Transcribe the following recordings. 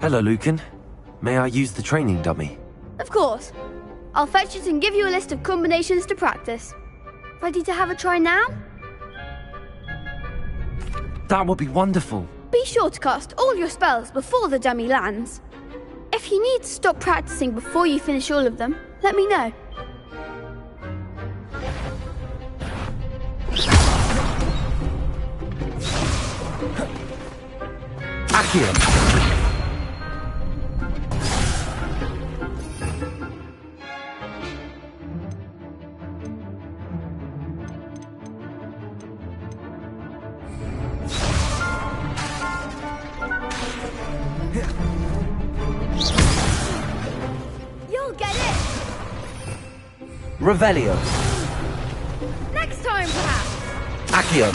Hello, Lucan. May I use the training dummy? Of course. I'll fetch it and give you a list of combinations to practice. Ready to have a try now? That would be wonderful. Be sure to cast all your spells before the dummy lands. If you need to stop practicing before you finish all of them, let me know. Accio! You'll get it! Revelio. Next time, perhaps! Accio.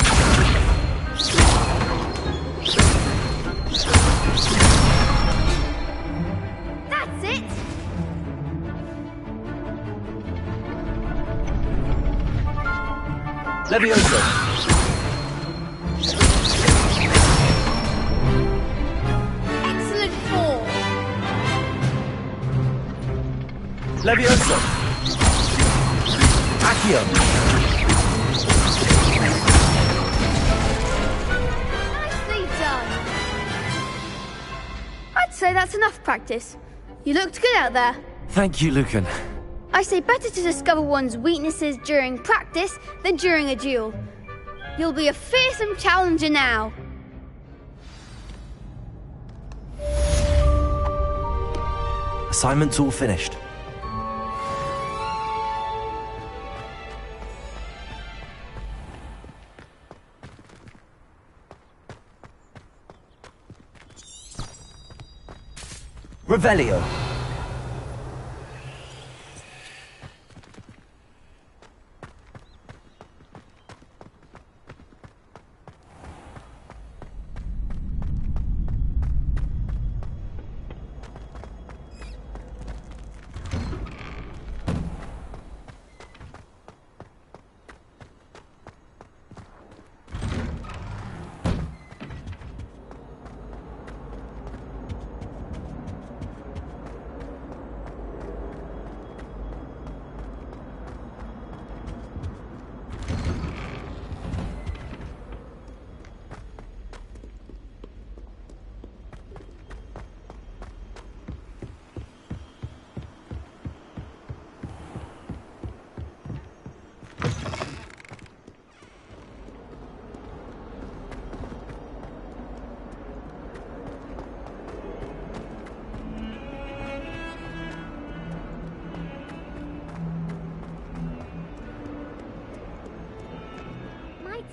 That's it! Levioso. Excellent form! Levioso. Accio. Nicely done! I'd say that's enough practice. You looked good out there. Thank you, Lucan. I say better to discover one's weaknesses during practice than during a duel. You'll be a fearsome challenger now. Assignment's all finished. Revelio.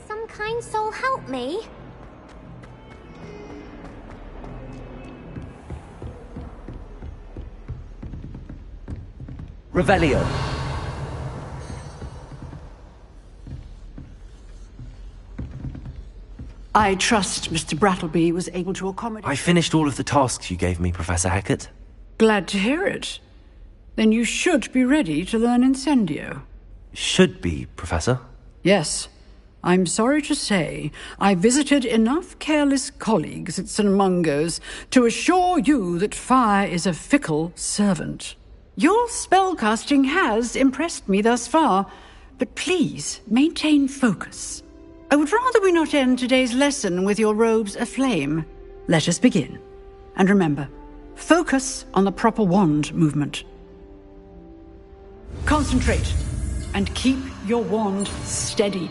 Some kind soul help me? Revelio. I trust Mr. Brattleby was able to accommodate... I finished all of the tasks you gave me, Professor Hackett. Glad to hear it. Then you should be ready to learn Incendio. Should be, Professor. Yes. I'm sorry to say, I visited enough careless colleagues at St. Mungo's to assure you that fire is a fickle servant. Your spellcasting has impressed me thus far, but please maintain focus. I would rather we not end today's lesson with your robes aflame. Let us begin. And remember, focus on the proper wand movement. Concentrate, and keep your wand steady.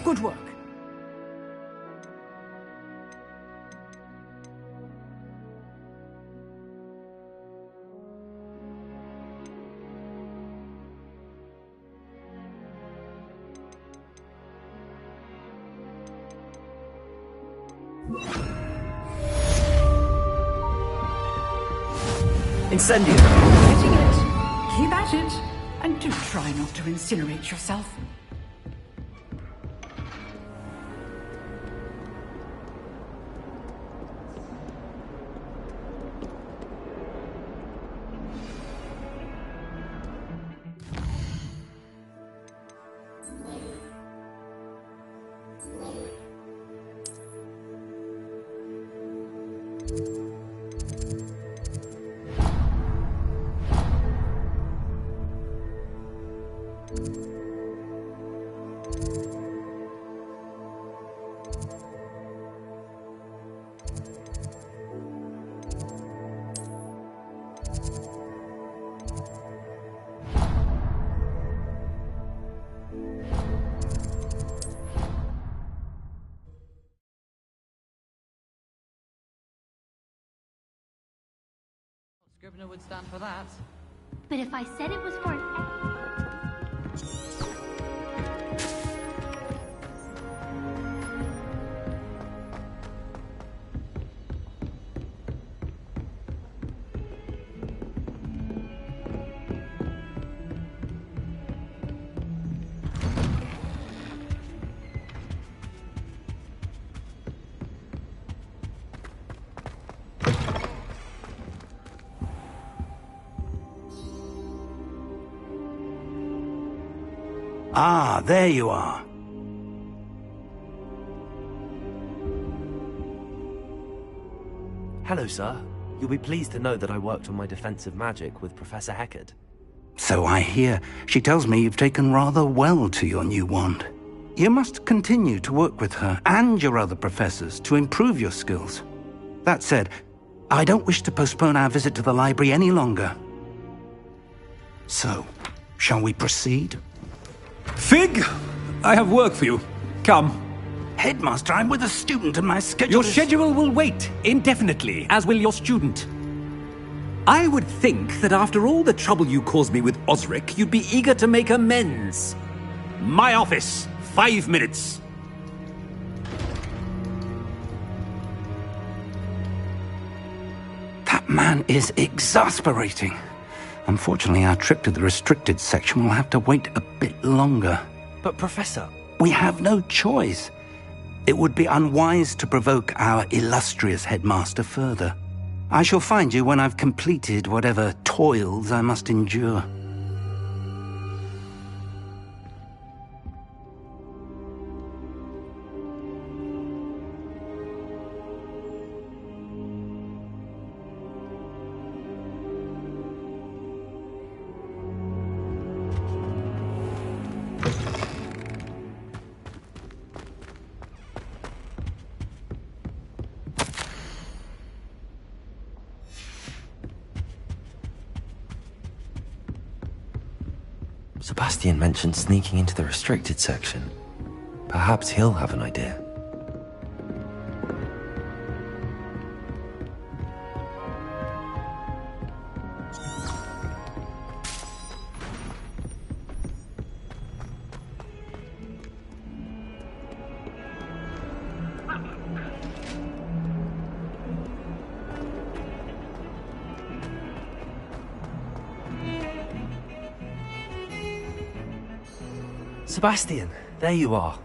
Good work. Incendio. Getting it. Keep at it. And do try not to incinerate yourself. Scrivener would stand for that. But if I said it was for an... Ah, there you are. Hello, sir. You'll be pleased to know that I worked on my defensive magic with Professor Heckard. So I hear. She tells me you've taken rather well to your new wand. You must continue to work with her and your other professors to improve your skills. That said, I don't wish to postpone our visit to the library any longer. So, shall we proceed? Fig! I have work for you. Come. Headmaster, I'm with a student and my schedule Your is... schedule will wait indefinitely, as will your student. I would think that after all the trouble you caused me with Osric, you'd be eager to make amends. My office, 5 minutes. That man is exasperating. Unfortunately, our trip to the restricted section will have to wait a bit longer. But, Professor... We have no choice. It would be unwise to provoke our illustrious headmaster further. I shall find you when I've completed whatever toils I must endure. Sebastian mentioned sneaking into the restricted section. Perhaps he'll have an idea. Sebastian, there you are.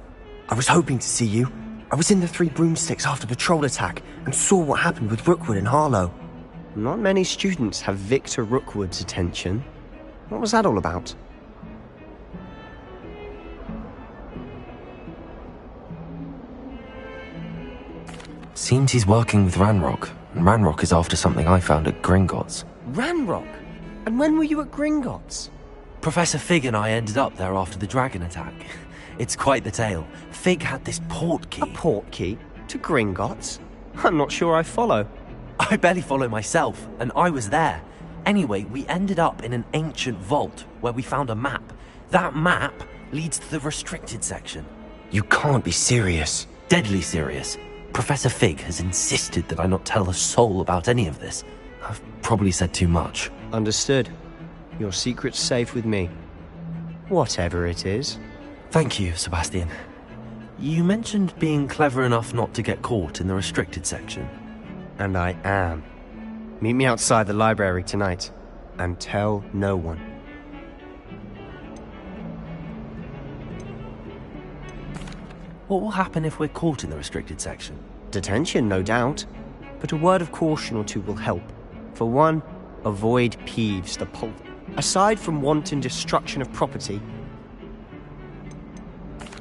I was hoping to see you. I was in the Three Broomsticks after patrol attack and saw what happened with Rookwood and Harlow. Not many students have Victor Rookwood's attention. What was that all about? Seems he's working with Ranrock, and Ranrock is after something I found at Gringotts. Ranrock? And when were you at Gringotts? Professor Fig and I ended up there after the dragon attack. It's quite the tale. Fig had this port key. A port key? To Gringotts? I'm not sure I follow. I barely follow myself, and I was there. Anyway, we ended up in an ancient vault where we found a map. That map leads to the restricted section. You can't be serious. Deadly serious. Professor Fig has insisted that I not tell a soul about any of this. I've probably said too much. Understood. Your secret's safe with me. Whatever it is. Thank you, Sebastian. You mentioned being clever enough not to get caught in the restricted section. And I am. Meet me outside the library tonight. And tell no one. What will happen if we're caught in the restricted section? Detention, no doubt. But a word of caution or two will help. For one, avoid Peeves, the pole. Aside from wanton destruction of property...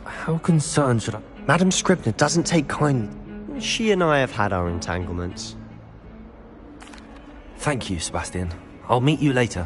How concerned should I... Madam Scribner doesn't take kindly. She and I have had our entanglements. Thank you, Sebastian. I'll meet you later.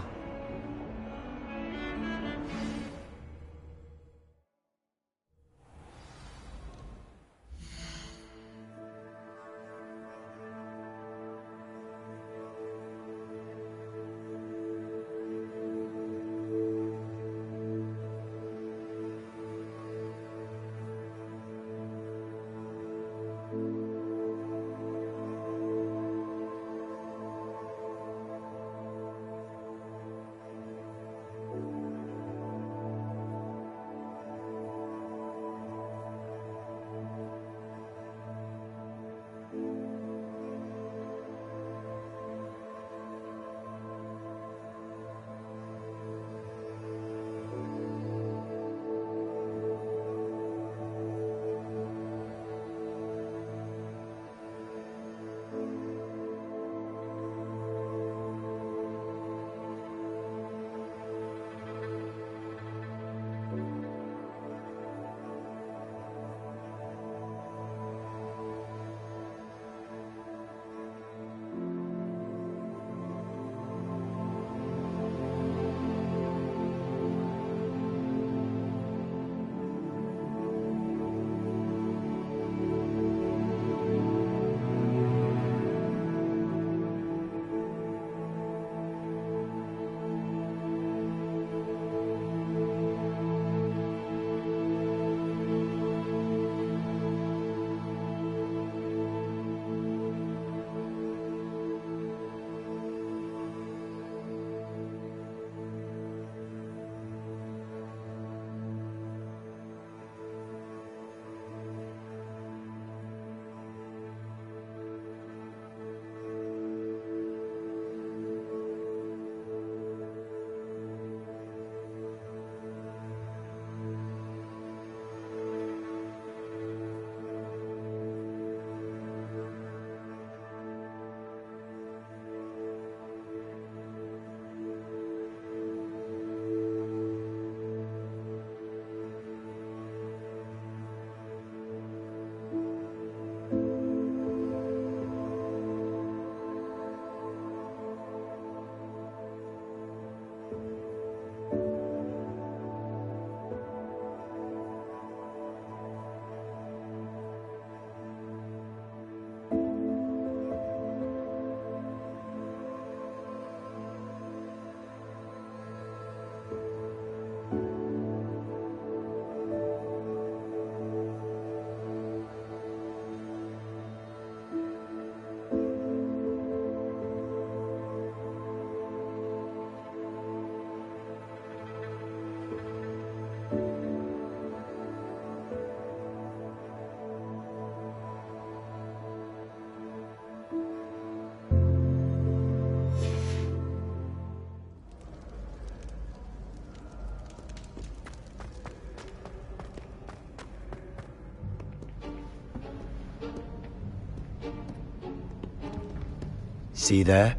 See there?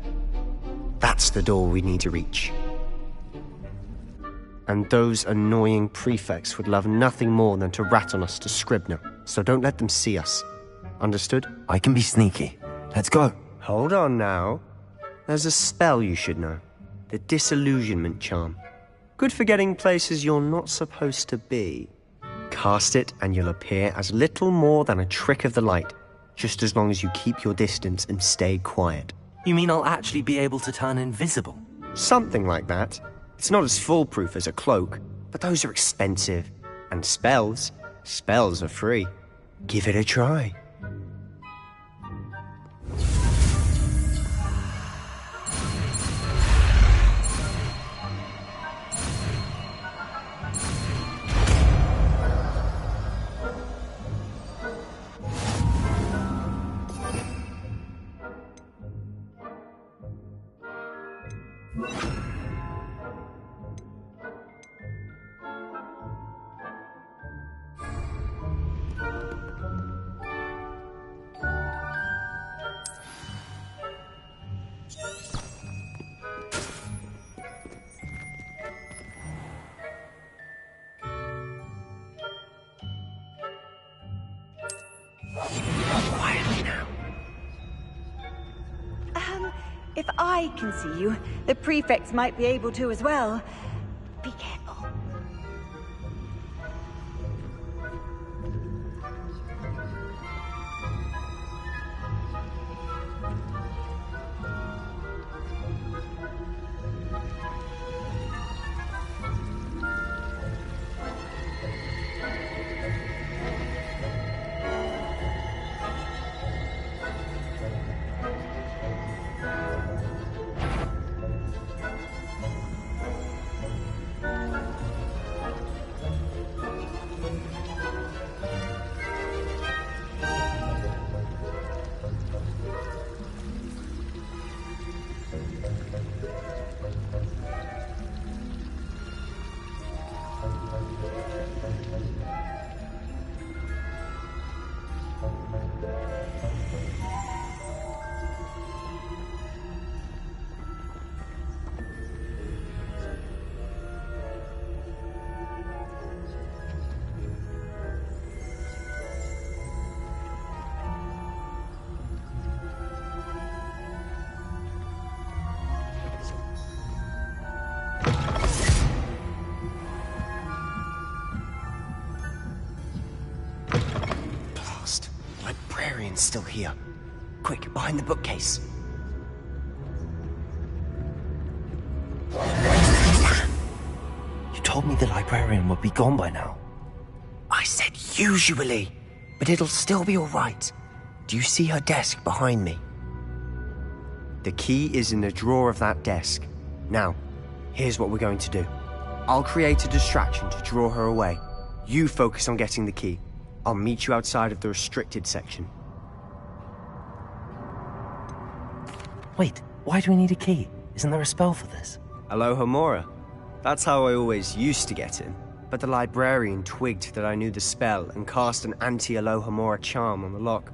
That's the door we need to reach. And those annoying prefects would love nothing more than to rat on us to Scribner, so don't let them see us. Understood? I can be sneaky. Let's go. Hold on now. There's a spell you should know. The Disillusionment Charm. Good for getting places you're not supposed to be. Cast it and you'll appear as little more than a trick of the light, just as long as you keep your distance and stay quiet. You mean I'll actually be able to turn invisible? Something like that. It's not as foolproof as a cloak, but those are expensive. And spells are free. Give it a try. If I can see you, the prefects might be able to as well. Be careful. Still here. Quick, behind the bookcase. You told me the librarian would be gone by now. I said usually, but it'll still be all right. Do you see her desk behind me? The key is in the drawer of that desk. Now, here's what we're going to do. I'll create a distraction to draw her away. You focus on getting the key. I'll meet you outside of the restricted section. Wait, why do we need a key? Isn't there a spell for this? Alohomora. That's how I always used to get in. But the librarian twigged that I knew the spell and cast an anti-Alohomora charm on the lock.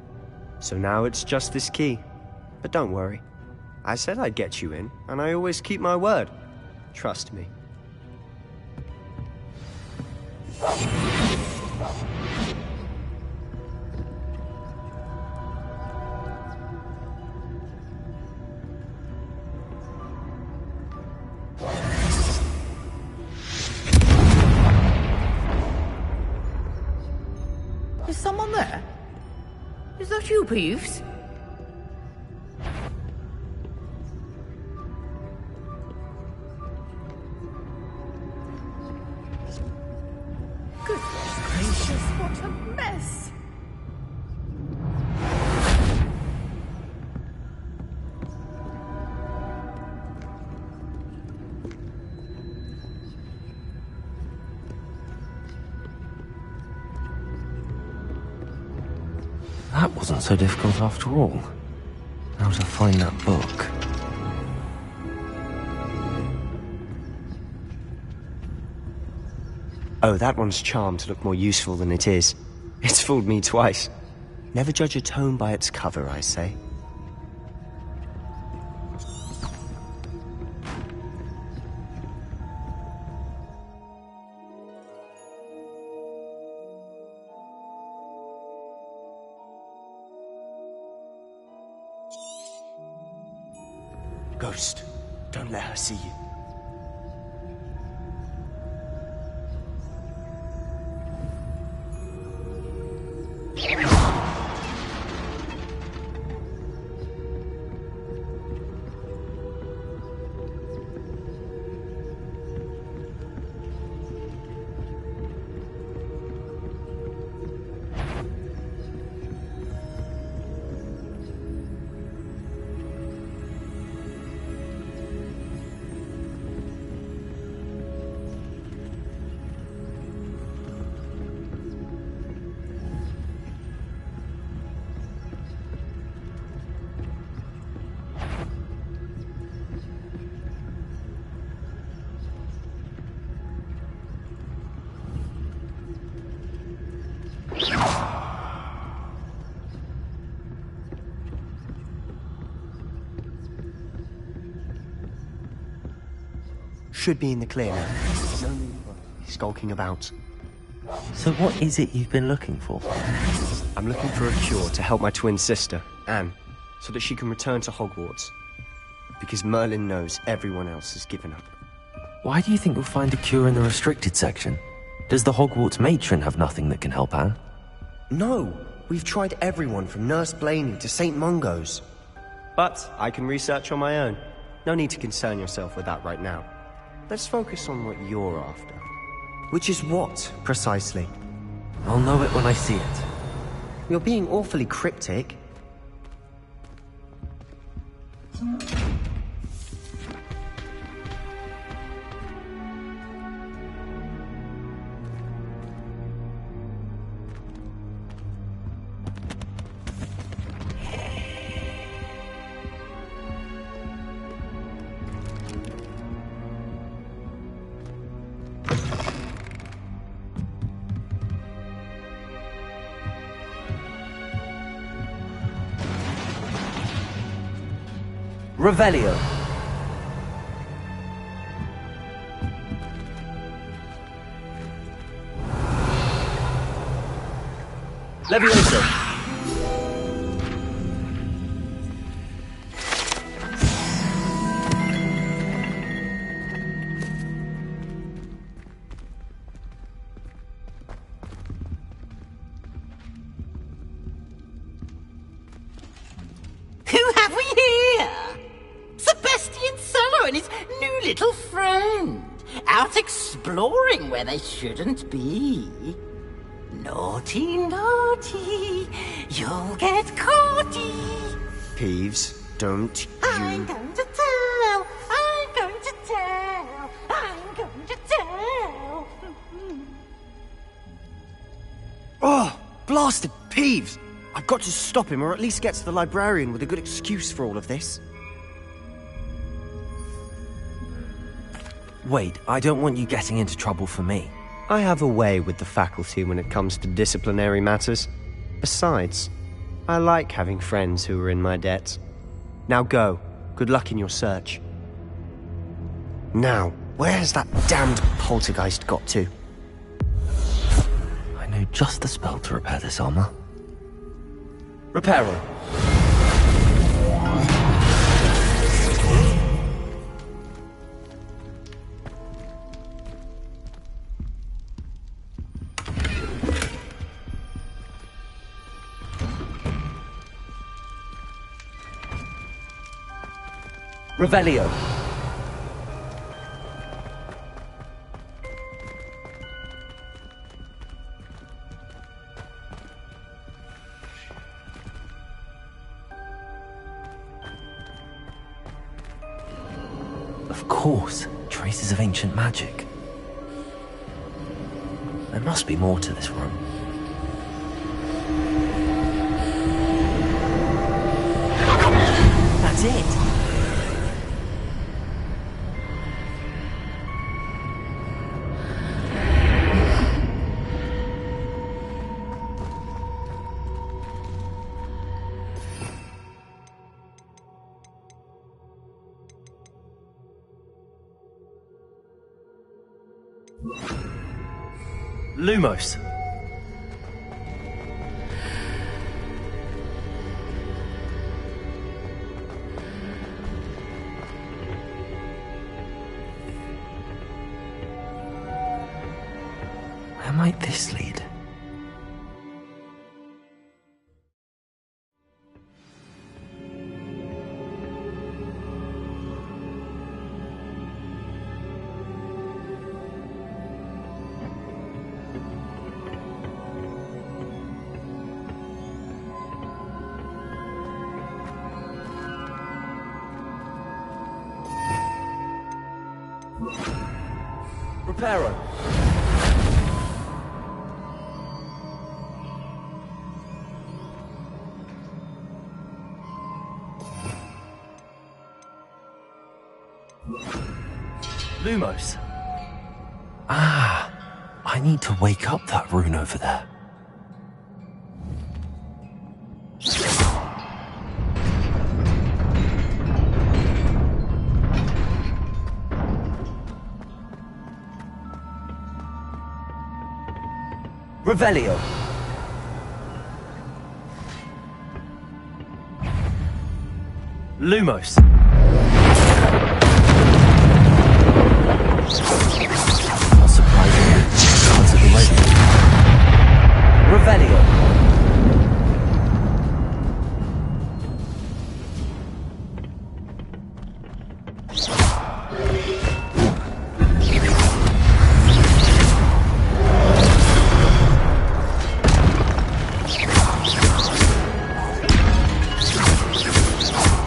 So now it's just this key. But don't worry. I said I'd get you in, and I always keep my word. Trust me. Is someone there? Is that you, Peeves? Goodness gracious, what a mess! That wasn't so difficult after all. How to find that book? Oh, that one's charmed to look more useful than it is. It's fooled me twice. Never judge a tome by its cover, I say. Ghost, don't let her see you. Should be in the clear now. No need for skulking about. So what is it you've been looking for? I'm looking for a cure to help my twin sister, Anne, so that she can return to Hogwarts. because Merlin knows everyone else has given up. Why do you think we'll find a cure in the restricted section? Does the Hogwarts matron have nothing that can help Anne? No, we've tried everyone from Nurse Blaney to St. Mungo's. But I can research on my own. No need to concern yourself with that right now. Let's focus on what you're after. Which is what, precisely? I'll know it when I see it. You're being awfully cryptic. Revelio. Levioso. Who have we here? Sebastian Sallow and his new little friend. Out exploring where they shouldn't be. Naughty, naughty, you'll get caughty. Peeves, don't you... I'm going to tell, I'm going to tell, I'm going to tell. Oh, blasted Peeves! I've got to stop him, or at least get to the librarian with a good excuse for all of this. Wait, I don't want you getting into trouble for me. I have a way with the faculty when it comes to disciplinary matters. Besides, I like having friends who are in my debt. Now go. Good luck in your search. Now, where has that damned poltergeist got to? I know just the spell to repair this armor. Reparo. Revelio. Of course, traces of ancient magic. There must be more to this room. That's it! Lumos. Where might this lead? Reparo. Lumos. Ah, I need to wake up that rune over there. Revelio. Lumos. Not surprisingly, cards at the ready. Revelio.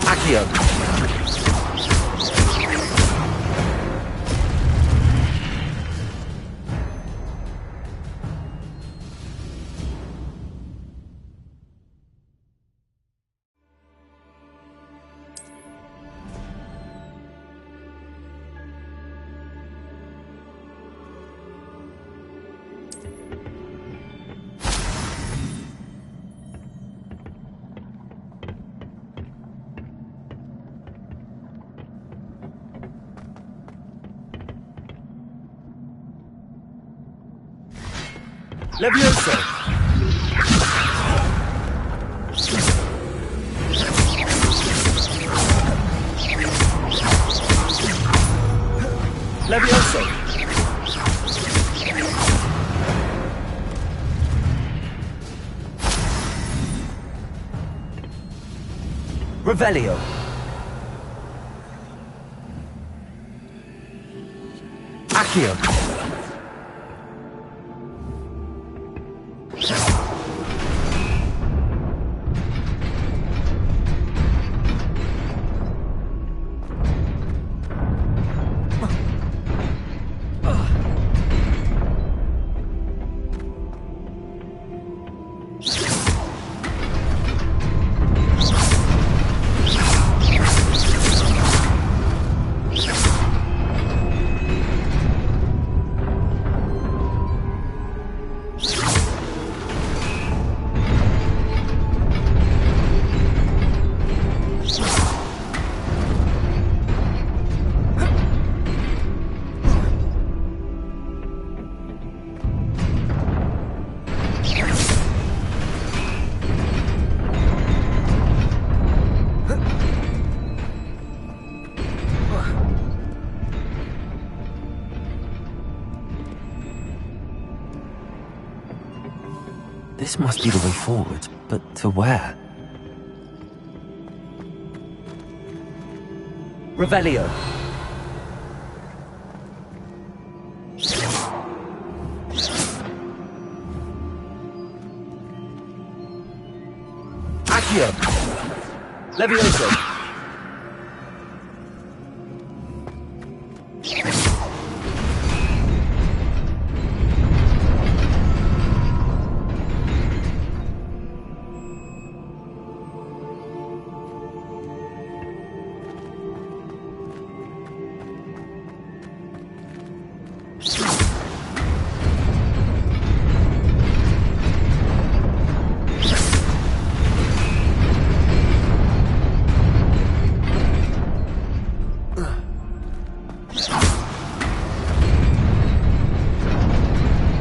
Accio. Levioso! Levioso! Revelio! Accio! This must be the way forward, but to where? Revelio. Accio. Levioso.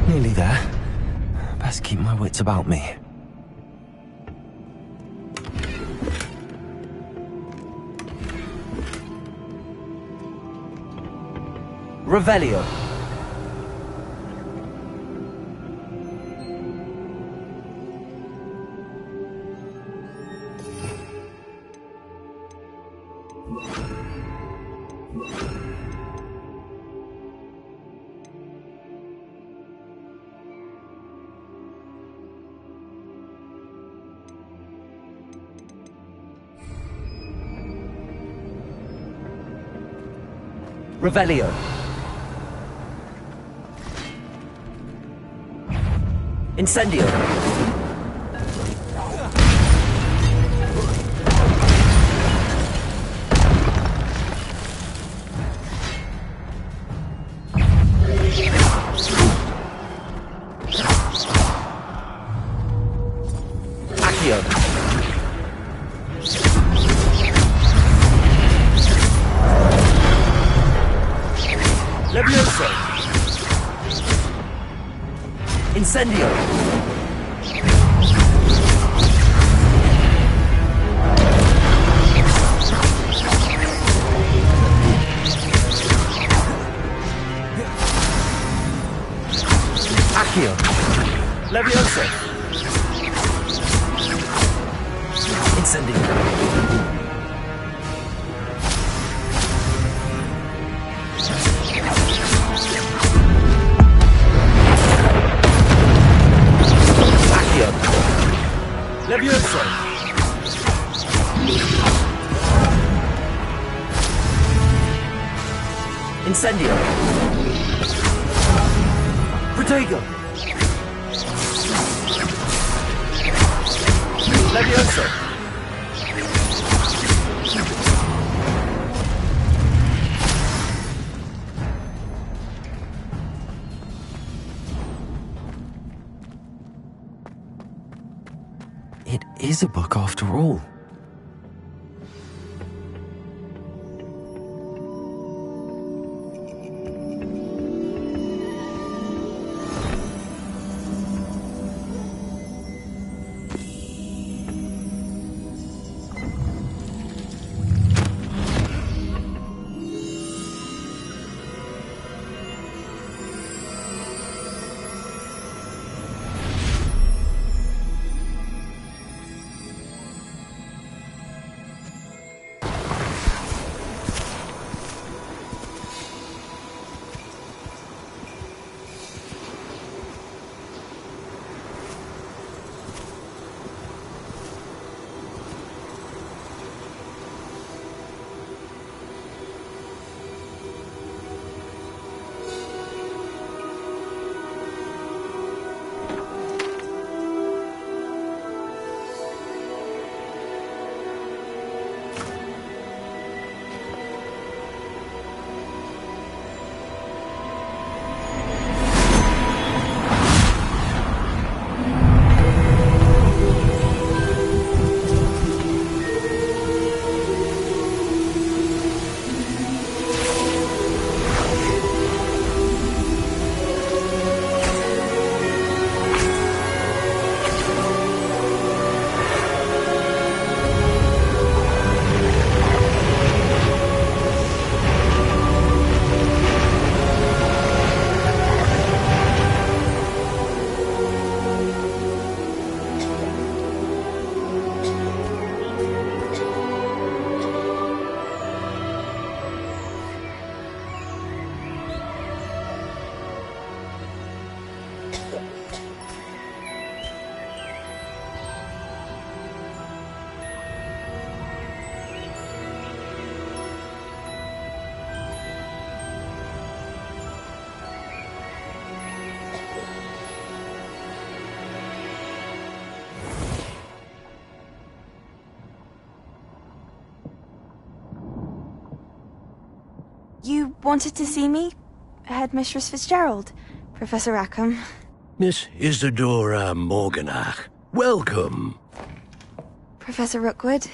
Nearly there. Best keep my wits about me. Revelio. Revelio. Incendio. Accio. Levioso. Incendio. Incendio. Accio. Levioso. Incendio. Protego. Levioso. It is a book after all. You wanted to see me? Headmistress Fitzgerald? Professor Rackham? Miss Isadora Morganach, welcome. Professor Rookwood?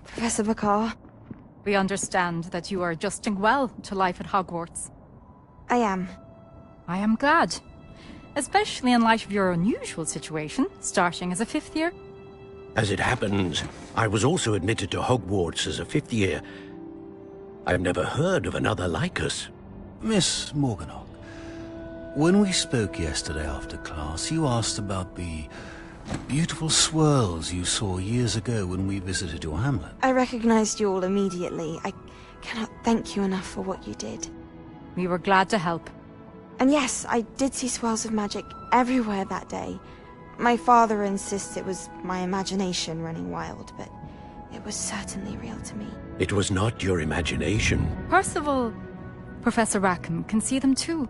Professor Bakar? We understand that you are adjusting well to life at Hogwarts. I am. I am glad. Especially in light of your unusual situation, starting as a 5th year. As it happens, I was also admitted to Hogwarts as a 5th year. I've never heard of another like us. Miss Morganach, when we spoke yesterday after class, you asked about the beautiful swirls you saw years ago when we visited your hamlet. I recognized you all immediately. I cannot thank you enough for what you did. We were glad to help. And yes, I did see swirls of magic everywhere that day. My father insists it was my imagination running wild, but it was certainly real to me. It was not your imagination. Percival, Professor Rackham can see them too.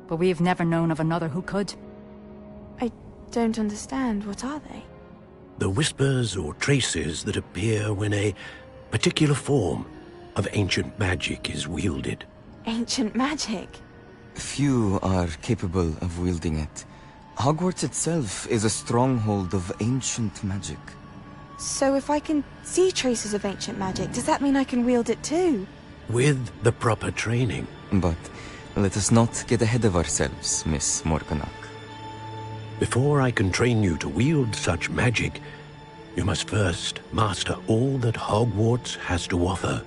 But we've never known of another who could. I don't understand. What are they? The whispers or traces that appear when a particular form of ancient magic is wielded. Ancient magic? Few are capable of wielding it. Hogwarts itself is a stronghold of ancient magic. So if I can see traces of ancient magic, does that mean I can wield it too? With the proper training. But let us not get ahead of ourselves, Miss Morganach. Before I can train you to wield such magic, you must first master all that Hogwarts has to offer.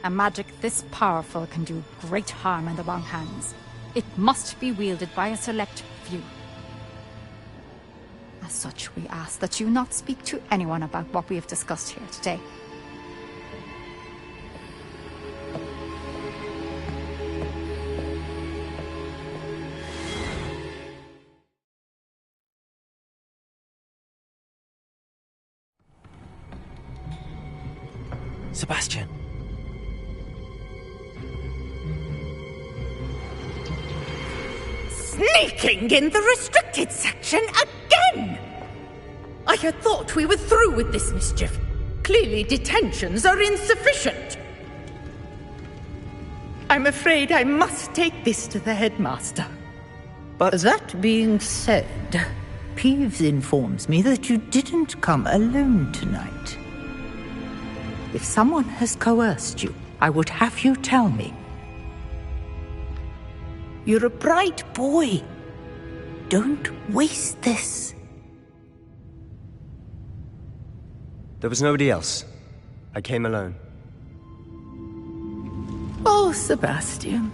A magic this powerful can do great harm in the wrong hands. It must be wielded by a select few. As such, we ask that you not speak to anyone about what we have discussed here today. Sebastian. Sneaking in the restricted section again! I had thought we were through with this mischief. Clearly detentions are insufficient. I'm afraid I must take this to the headmaster. But that being said, Peeves informs me that you didn't come alone tonight. If someone has coerced you, I would have you tell me. You're a bright boy. Don't waste this. There was nobody else. I came alone. Oh, Sebastian.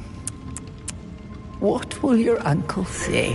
What will your uncle say?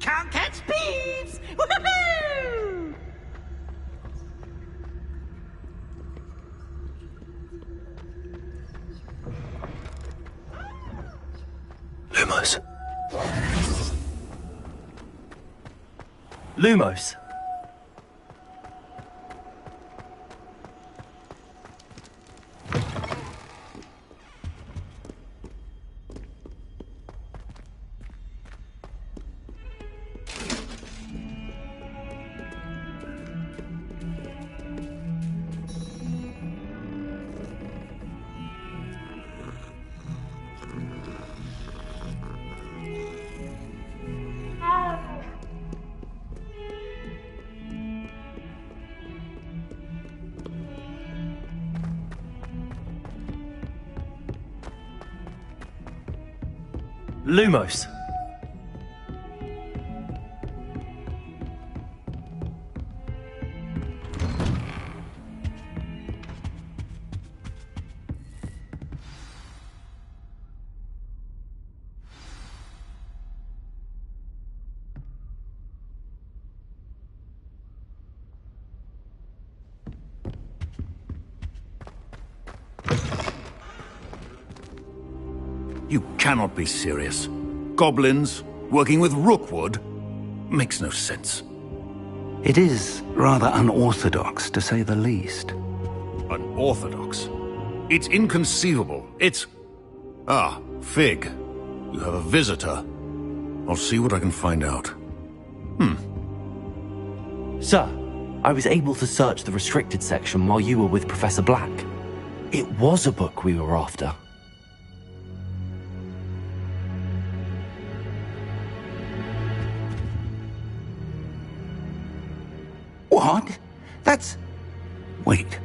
Can't catch Peeves! Woohoo! Lumos. Lumos. Lumos. You cannot be serious. Goblins working with Rookwood makes no sense. It is rather unorthodox, to say the least. Unorthodox? It's inconceivable. It's... Ah, Fig. You have a visitor. I'll see what I can find out. Sir, I was able to search the restricted section while you were with Professor Black. It was a book we were after. What? That's... Wait.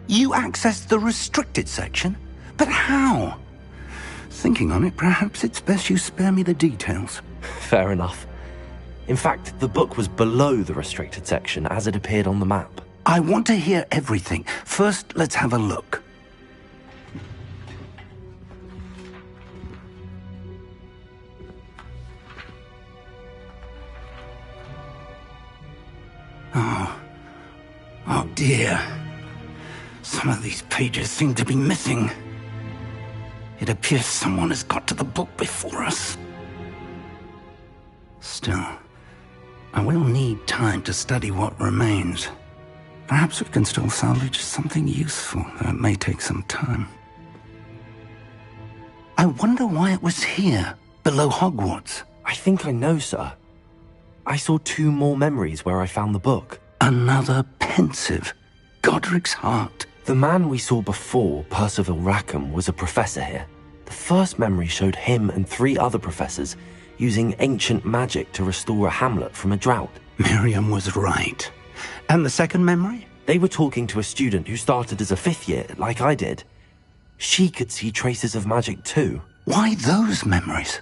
You accessed the restricted section? But how? Thinking on it, perhaps it's best you spare me the details. Fair enough. In fact, the book was below the restricted section as it appeared on the map. I want to hear everything. First, let's have a look. dear. Some of these pages seem to be missing. It appears someone has got to the book before us. Still, I will need time to study what remains. Perhaps we can still salvage something useful, though it may take some time. I wonder why it was here, below Hogwarts. I think I know, sir. I saw 2 more memories where I found the book. Another pensive. Godric's heart. The man we saw before, Percival Rackham, was a professor here. The first memory showed him and 3 other professors using ancient magic to restore a hamlet from a drought. Miriam was right. And the second memory? They were talking to a student who started as a 5th year, like I did. She could see traces of magic too. Why those memories?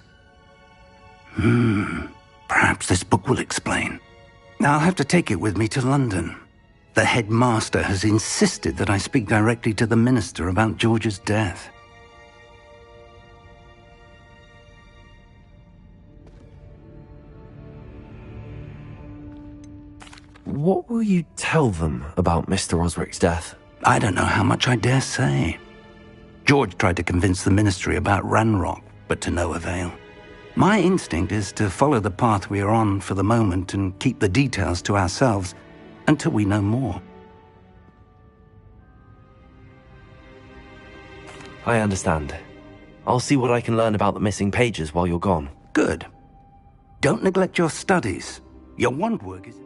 Perhaps this book will explain. I'll have to take it with me to London. The headmaster has insisted that I speak directly to the minister about George's death. What will you tell them about Mr. Osric's death? I don't know how much I dare say. George tried to convince the ministry about Ranrock, but to no avail. My instinct is to follow the path we are on for the moment and keep the details to ourselves until we know more. I understand. I'll see what I can learn about the missing pages while you're gone. Good. Don't neglect your studies. Your wand work is...